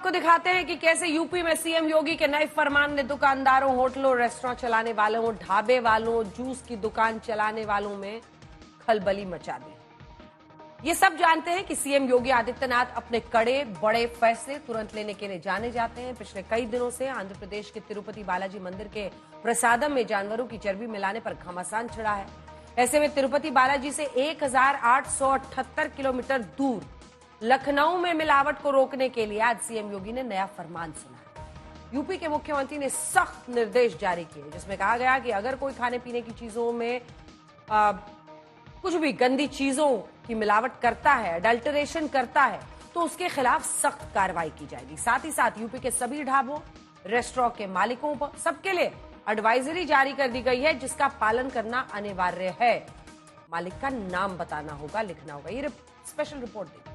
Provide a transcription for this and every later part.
आपको दिखाते हैं कि कैसे यूपी में सीएम योगी के नए फरमान ने दुकानदारों, होटलों, रेस्टोरेंट चलाने वालों, ढाबे वालों, जूस की दुकान चलाने वालों में खलबली मचा दी। ये सब जानते हैं कि सीएम योगी आदित्यनाथ अपने कड़े बड़े फैसले तुरंत लेने के लिए जाने जाते हैं। पिछले कई दिनों से आंध्र प्रदेश के तिरुपति बालाजी मंदिर के प्रसादम में जानवरों की चर्बी मिलाने पर घमासान चढ़ा है। ऐसे में तिरुपति बालाजी से 1878 किलोमीटर दूर लखनऊ में मिलावट को रोकने के लिए आज सीएम योगी ने नया फरमान सुनाया। यूपी के मुख्यमंत्री ने सख्त निर्देश जारी किए, जिसमें कहा गया कि अगर कोई खाने पीने की चीजों में कुछ भी गंदी चीजों की मिलावट करता है, अडल्टरेशन करता है, तो उसके खिलाफ सख्त कार्रवाई की जाएगी। साथ ही साथ यूपी के सभी ढाबों, रेस्टोरेंट के मालिकों पर सबके लिए एडवाइजरी जारी कर दी गई है, जिसका पालन करना अनिवार्य है। मालिक का नाम बताना होगा, लिखना होगा। ये स्पेशल रिपोर्ट दी।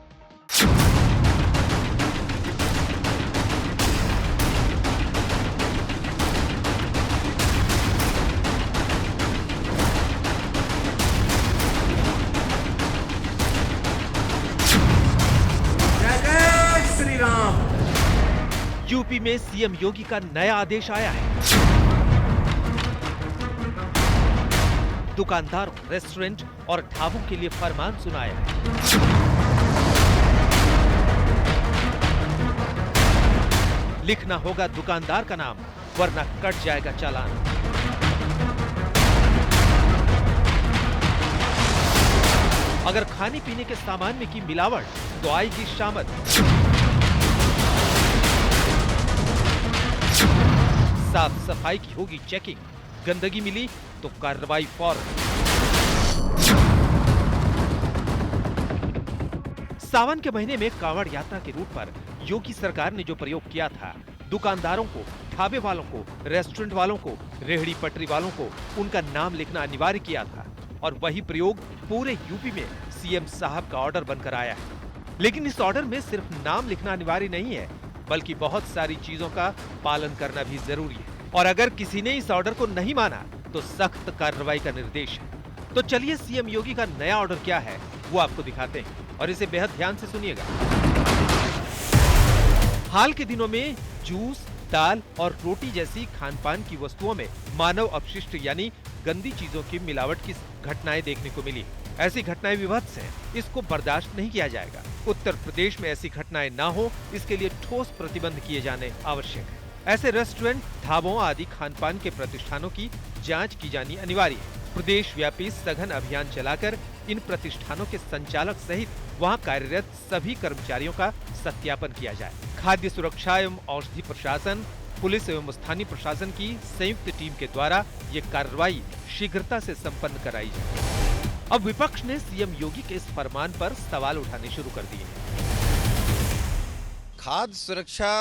यूपी में सीएम योगी का नया आदेश आया है। दुकानदारों, रेस्टोरेंट और ढाबों के लिए फरमान सुनाया है। लिखना होगा दुकानदार का नाम, वरना कट जाएगा चालान। अगर खाने पीने के सामान में की मिलावट तो आएगी शामत। साफ सफाई की होगी चेकिंग, गंदगी मिली तो कार्रवाई फौरन। सावन के महीने में कांवड़ यात्रा के रूट पर योगी सरकार ने जो प्रयोग किया था, दुकानदारों को, ढाबे वालों को, रेस्टोरेंट वालों को, रेहड़ी पटरी वालों को उनका नाम लिखना अनिवार्य किया था, और वही प्रयोग पूरे यूपी में सीएम साहब का ऑर्डर बनकर आया है। लेकिन इस ऑर्डर में सिर्फ नाम लिखना अनिवार्य नहीं है, बल्कि बहुत सारी चीजों का पालन करना भी जरूरी है। और अगर किसी ने इस ऑर्डर को नहीं माना तो सख्त कार्रवाई का निर्देश है। तो चलिए सीएम योगी का नया ऑर्डर क्या है वो आपको दिखाते हैं, और इसे बेहद ध्यान से सुनिएगा। हाल के दिनों में जूस, दाल और रोटी जैसी खान पान की वस्तुओं में मानव अपशिष्ट यानी गंदी चीजों की मिलावट की घटनाएं देखने को मिली। ऐसी घटनाएं विभत्स हैं, इसको बर्दाश्त नहीं किया जाएगा। उत्तर प्रदेश में ऐसी घटनाएं ना हो, इसके लिए ठोस प्रतिबंध किए जाने आवश्यक है। ऐसे रेस्टोरेंट, ढाबों आदि खान पान के प्रतिष्ठानों की जांच की जानी अनिवार्य है। प्रदेश व्यापी सघन अभियान चलाकर इन प्रतिष्ठानों के संचालक सहित वहां कार्यरत सभी कर्मचारियों का सत्यापन किया जाए। खाद्य सुरक्षा एवं औषधि प्रशासन, पुलिस एवं स्थानीय प्रशासन की संयुक्त टीम के द्वारा ये कार्रवाई शीघ्रता से संपन्न कराई जाए। अब विपक्ष ने सीएम योगी के इस फरमान पर सवाल उठाने शुरू कर दिए। खाद्य सुरक्षा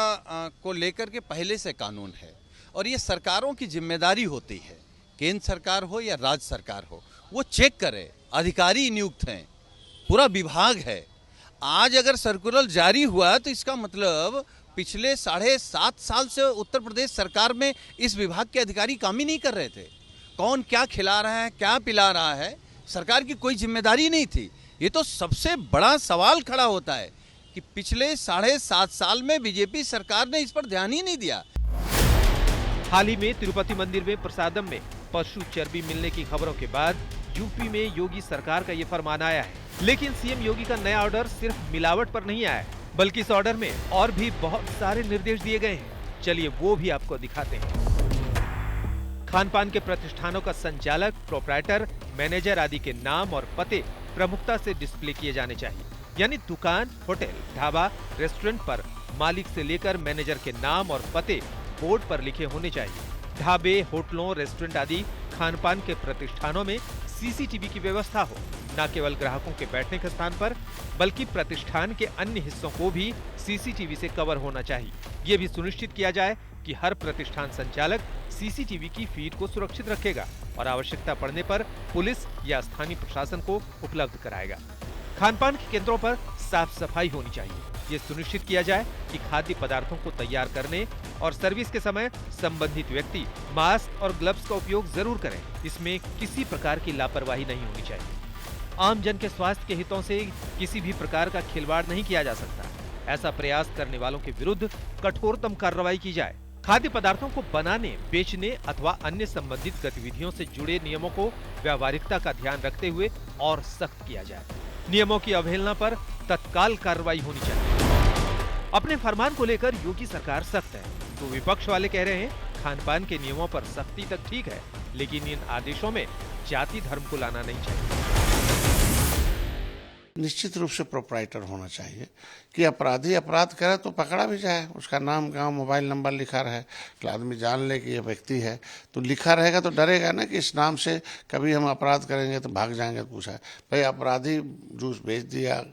को लेकर के पहले से कानून है, और ये सरकारों की जिम्मेदारी होती है, केंद्र सरकार हो या राज्य सरकार हो, वो चेक करे। अधिकारी नियुक्त हैं, पूरा विभाग है। आज अगर सर्कुलर जारी हुआ तो इसका मतलब पिछले 7.5 साल से उत्तर प्रदेश सरकार में इस विभाग के अधिकारी काम ही नहीं कर रहे थे। कौन क्या खिला रहा है, क्या पिला रहा है, सरकार की कोई जिम्मेदारी नहीं थी। ये तो सबसे बड़ा सवाल खड़ा होता है कि पिछले 7.5 साल में बीजेपी सरकार ने इस पर ध्यान ही नहीं दिया। हाल ही में तिरुपति मंदिर में प्रसादम में पशु चर्बी मिलने की खबरों के बाद यूपी में योगी सरकार का ये फरमान आया है। लेकिन सीएम योगी का नया ऑर्डर सिर्फ मिलावट पर नहीं आया, बल्कि इस ऑर्डर में और भी बहुत सारे निर्देश दिए गए हैं। चलिए वो भी आपको दिखाते हैं। खान पान के प्रतिष्ठानों का संचालक, प्रोप्राइटर, मैनेजर आदि के नाम और पते प्रमुखता से डिस्प्ले किए जाने चाहिए। यानी दुकान, होटल, ढाबा, रेस्टोरेंट पर मालिक से लेकर मैनेजर के नाम और पते बोर्ड पर लिखे होने चाहिए। ढाबे, होटलों, रेस्टोरेंट आदि खान पान के प्रतिष्ठानों में सीसीटीवी की व्यवस्था हो, न केवल ग्राहकों के बैठने के स्थान पर, बल्कि प्रतिष्ठान के अन्य हिस्सों को भी सीसीटीवी से कवर होना चाहिए। ये भी सुनिश्चित किया जाए कि हर प्रतिष्ठान संचालक सीसीटीवी की फीड को सुरक्षित रखेगा और आवश्यकता पड़ने पर पुलिस या स्थानीय प्रशासन को उपलब्ध कराएगा। खान पान के केंद्रों पर साफ सफाई होनी चाहिए। ये सुनिश्चित किया जाए कि खाद्य पदार्थों को तैयार करने और सर्विस के समय संबंधित व्यक्ति मास्क और ग्लव्स का उपयोग जरूर करें। इसमें किसी प्रकार की लापरवाही नहीं होनी चाहिए। आम जन के स्वास्थ्य के हितों से किसी भी प्रकार का खिलवाड़ नहीं किया जा सकता। ऐसा प्रयास करने वालों के विरुद्ध कठोरतम कार्रवाई की जाए। खाद्य पदार्थों को बनाने, बेचने अथवा अन्य संबंधित गतिविधियों से जुड़े नियमों को व्यावहारिकता का ध्यान रखते हुए और सख्त किया जाए। नियमों की अवहेलना पर तत्काल कार्रवाई होनी चाहिए। अपने फरमान को लेकर योगी सरकार सख्त है, तो विपक्ष वाले कह रहे हैं खान पान के नियमों पर सख्ती तक ठीक है, लेकिन इन आदेशों में जाति धर्म को लाना नहीं चाहिए। निश्चित रूप से प्रोप्राइटर होना चाहिए कि अपराधी अपराध करे तो पकड़ा भी जाए, उसका नाम, गांव, मोबाइल नंबर लिखा रहे, तो आदमी जान ले कि ये व्यक्ति है। तो लिखा रहेगा तो डरेगा ना कि इस नाम से कभी हम अपराध करेंगे तो भाग जाएंगे। तो पूछा भाई अपराधी जूस बेच दिया,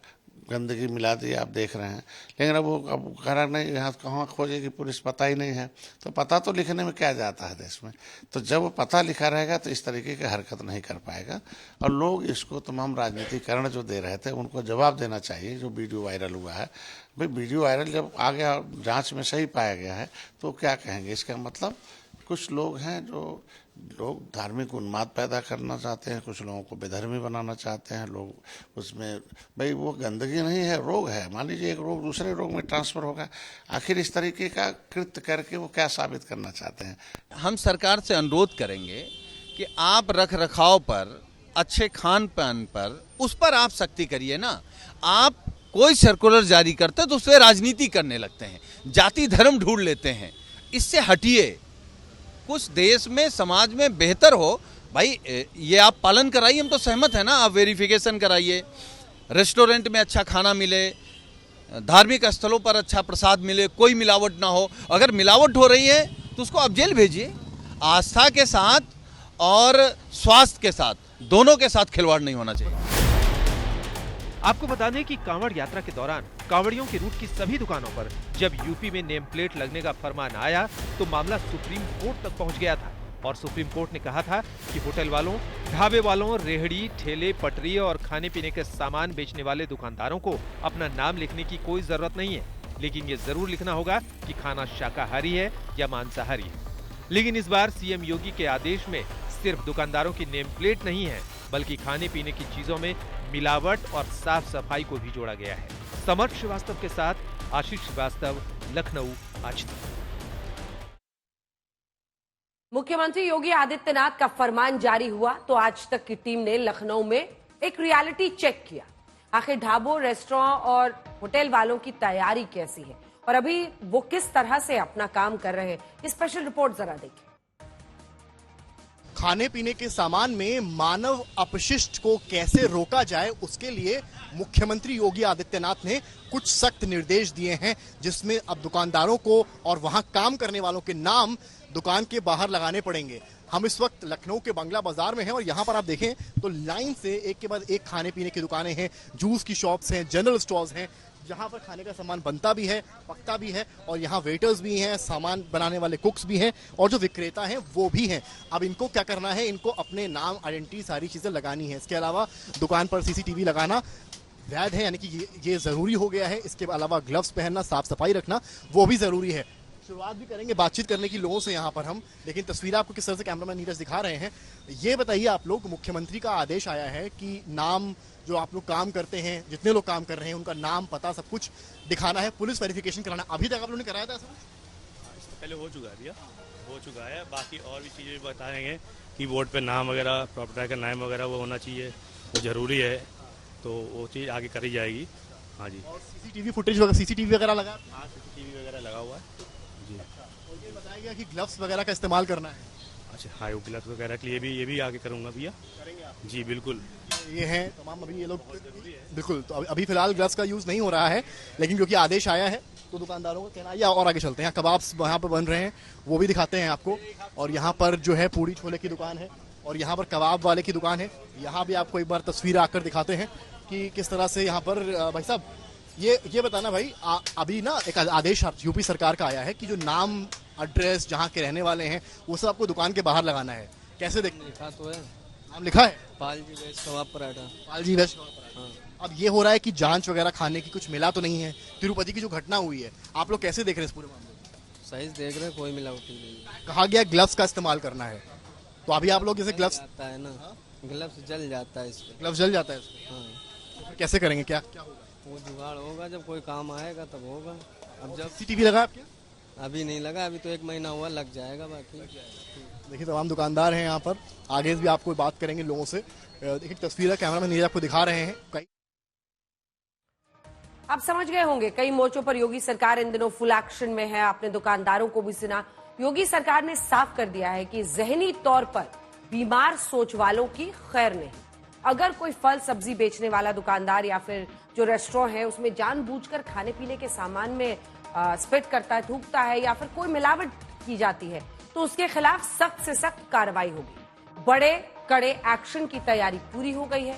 गंदगी मिला दी, आप देख रहे हैं, लेकिन अब वो कह रहा नहीं, यहाँ कहाँ खोजेगी पुलिस, पता ही नहीं है। तो पता तो लिखने में क्या जाता है देश में। तो जब वो पता लिखा रहेगा तो इस तरीके की हरकत नहीं कर पाएगा। और लोग इसको तमाम राजनीतिकरण जो दे रहे थे उनको जवाब देना चाहिए। जो वीडियो वायरल हुआ है, भाई वीडियो वायरल जब आ गया, जाँच में सही पाया गया है, तो क्या कहेंगे? इसका मतलब कुछ लोग हैं जो लोग धार्मिक उन्माद पैदा करना चाहते हैं, कुछ लोगों को बेधर्मी बनाना चाहते हैं। लोग उसमें, भाई वो गंदगी नहीं है, रोग है। मान लीजिए एक रोग दूसरे रोग में ट्रांसफर होगा। आखिर इस तरीके का कृत्य करके वो क्या साबित करना चाहते हैं? हम सरकार से अनुरोध करेंगे कि आप रख रखाव पर, अच्छे खान पान पर, उस पर आप सख्ती करिए ना। आप कोई सर्कुलर जारी करते तो उस पर राजनीति करने लगते हैं, जाति धर्म ढूंढ लेते हैं। इससे हटिए, कुछ देश में समाज में बेहतर हो। भाई ये आप पालन कराइए, हम तो सहमत है ना। आप वेरिफिकेशन कराइए, रेस्टोरेंट में अच्छा खाना मिले, धार्मिक स्थलों पर अच्छा प्रसाद मिले, कोई मिलावट ना हो। अगर मिलावट हो रही है तो उसको आप जेल भेजिए। आस्था के साथ और स्वास्थ्य के साथ, दोनों के साथ खिलवाड़ नहीं होना चाहिए। आपको बता दें कि कांवड़ यात्रा के दौरान कांवड़ियों के रूट की सभी दुकानों पर जब यूपी में नेम प्लेट लगने का फरमान आया तो मामला सुप्रीम कोर्ट तक पहुंच गया था। और सुप्रीम कोर्ट ने कहा था कि होटल वालों, ढाबे वालों, रेहड़ी, ठेले, पटरी और खाने पीने के सामान बेचने वाले दुकानदारों को अपना नाम लिखने की कोई जरूरत नहीं है, लेकिन ये जरूर लिखना होगा कि खाना शाकाहारी है या मांसाहारी है। लेकिन इस बार सीएम योगी के आदेश में सिर्फ दुकानदारों की नेम प्लेट नहीं है, बल्कि खाने पीने की चीजों में मिलावट और साफ सफाई को भी जोड़ा गया है। समर्थ श्रीवास्तव के साथ आशीष श्रीवास्तव, लखनऊ, आज तक। मुख्यमंत्री योगी आदित्यनाथ का फरमान जारी हुआ तो आज तक की टीम ने लखनऊ में एक रियलिटी चेक किया। आखिर ढाबों, रेस्टोरेंट और होटल वालों की तैयारी कैसी है और अभी वो किस तरह से अपना काम कर रहे हैं, स्पेशल रिपोर्ट जरा देखिए। खाने पीने के सामान में मानव अपशिष्ट को कैसे रोका जाए, उसके लिए मुख्यमंत्री योगी आदित्यनाथ ने कुछ सख्त निर्देश दिए हैं, जिसमें अब दुकानदारों को और वहां काम करने वालों के नाम दुकान के बाहर लगाने पड़ेंगे। हम इस वक्त लखनऊ के बंगला बाजार में हैं और यहाँ पर आप देखें तो लाइन से एक के बाद एक खाने पीने की दुकानें हैं, जूस की शॉप्स हैं, जनरल स्टोर्स हैं, जहाँ पर खाने का सामान बनता भी है, पकता भी है और यहाँ वेटर्स भी हैं, सामान बनाने वाले कुक्स भी हैं और जो विक्रेता हैं वो भी हैं। अब इनको क्या करना है, इनको अपने नाम, आइडेंटिटी, सारी चीज़ें लगानी है। इसके अलावा दुकान पर सीसीटीवी लगाना वैध है, यानी कि ये ज़रूरी हो गया है। इसके अलावा ग्लव्स पहनना, साफ सफाई रखना वो भी ज़रूरी है। शुरुआत भी करेंगे बातचीत करने की लोगों से यहाँ पर हम, लेकिन तस्वीर आपको किस तरह से कैमरामैन नीरज दिखा रहे हैं। ये बताइए आप लोग, मुख्यमंत्री का आदेश आया है कि नाम, जो आप लोग काम करते हैं, जितने लोग काम कर रहे हैं उनका नाम, पता सब कुछ दिखाना है, पुलिस वेरिफिकेशन कराना। अभी तक आप लोगों ने कराया था ऐसा? इससे पहले हो चुका है भैया, हो चुका है। बाकी और भी चीज़ें बताएंगे कि बोर्ड पे नाम वगैरह, प्रॉपर्टी का नाम वगैरह वो होना चाहिए, वो ज़रूरी है, तो वो चीज़ आगे करी जाएगी। हाँ जी। और सीसीटीवी फुटेज वगैरह, सीसीटीवी वगैरह लगा? हाँ, सीसीटीवी वगैरह लगा हुआ है जी। और ये बताया गया कि ग्लव्स वगैरह का इस्तेमाल करना है। अच्छा, हाँ, ग्लव्स वगैरह के लिए ये भी आगे करूँगा भैया। करेंगे आप? जी बिल्कुल। ये हैं तमाम, अभी ये लोग बिल्कुल, तो अभी फिलहाल ग्लव्स का यूज़ नहीं हो रहा है, लेकिन क्योंकि आदेश आया है तो दुकानदारों को कहना है। या और आगे चलते हैं, कबाब्स यहाँ पर बन रहे हैं, वो भी दिखाते हैं आपको। और यहाँ पर जो है पूड़ी छोले की दुकान है और यहाँ पर कबाब वाले की दुकान है। यहाँ भी आपको एक बार तस्वीर आकर दिखाते हैं कि किस तरह से यहाँ पर। भाई साहब, ये बताना भाई, अभी ना एक आदेश यूपी सरकार का आया है कि जो नाम, एड्रेस, जहाँ के रहने वाले हैं वो सब आपको दुकान के बाहर लगाना है। कैसे देखते? लिखा तो है, नाम लिखा है, पालजी वेज कबाब पराठा। पालजी वेज कबाब पराठा। हाँ। अब ये हो रहा है कि जांच वगैरह खाने की कुछ मिला तो नहीं है। तिरुपति की जो घटना हुई है, आप लोग कैसे देख रहे हैं इस पूरे मामले को? सही देख रहे हैं, कोई मिलावटी नहीं है। कहा गया ग्लव्स का इस्तेमाल करना है, तो अभी आप लोग जैसे ग्लव्स, आता है ना, ग्लव्स जल जाता है इसमें। ग्लव्स जल जाता है इसमें। हाँ, तो कैसे करेंगे, क्या क्या होगा? वो जुगाड़ होगा, जब कोई काम आएगा तब होगा। अब जब सीसीटीवी लगा आपके? अभी नहीं लगा, अभी तो 1 महीना हुआ, लग जाएगा बाकी। देखिए तमाम दुकानदार हैं यहाँ पर, आगे भी आपको बात करेंगे लोगों से। देखिए तस्वीर है, कैमरामैन नीरज आपको दिखा रहे हैं। कई आप समझ गए होंगे, कई मोर्चों पर योगी सरकार इन दिनों फुल एक्शन में है। आपने दुकानदारों को भी सुना। योगी सरकार ने साफ कर दिया है कि जहनी तौर पर बीमार सोच वालों की खैर नहीं। अगर कोई फल सब्जी बेचने वाला दुकानदार या फिर जो रेस्टोरेंट है उसमें जानबूझकर खाने पीने के सामान में स्पिट करता है, थूकता है या फिर कोई मिलावट की जाती है, तो उसके खिलाफ सख्त से सख्त कार्रवाई होगी। बड़े कड़े एक्शन की तैयारी पूरी हो गई है।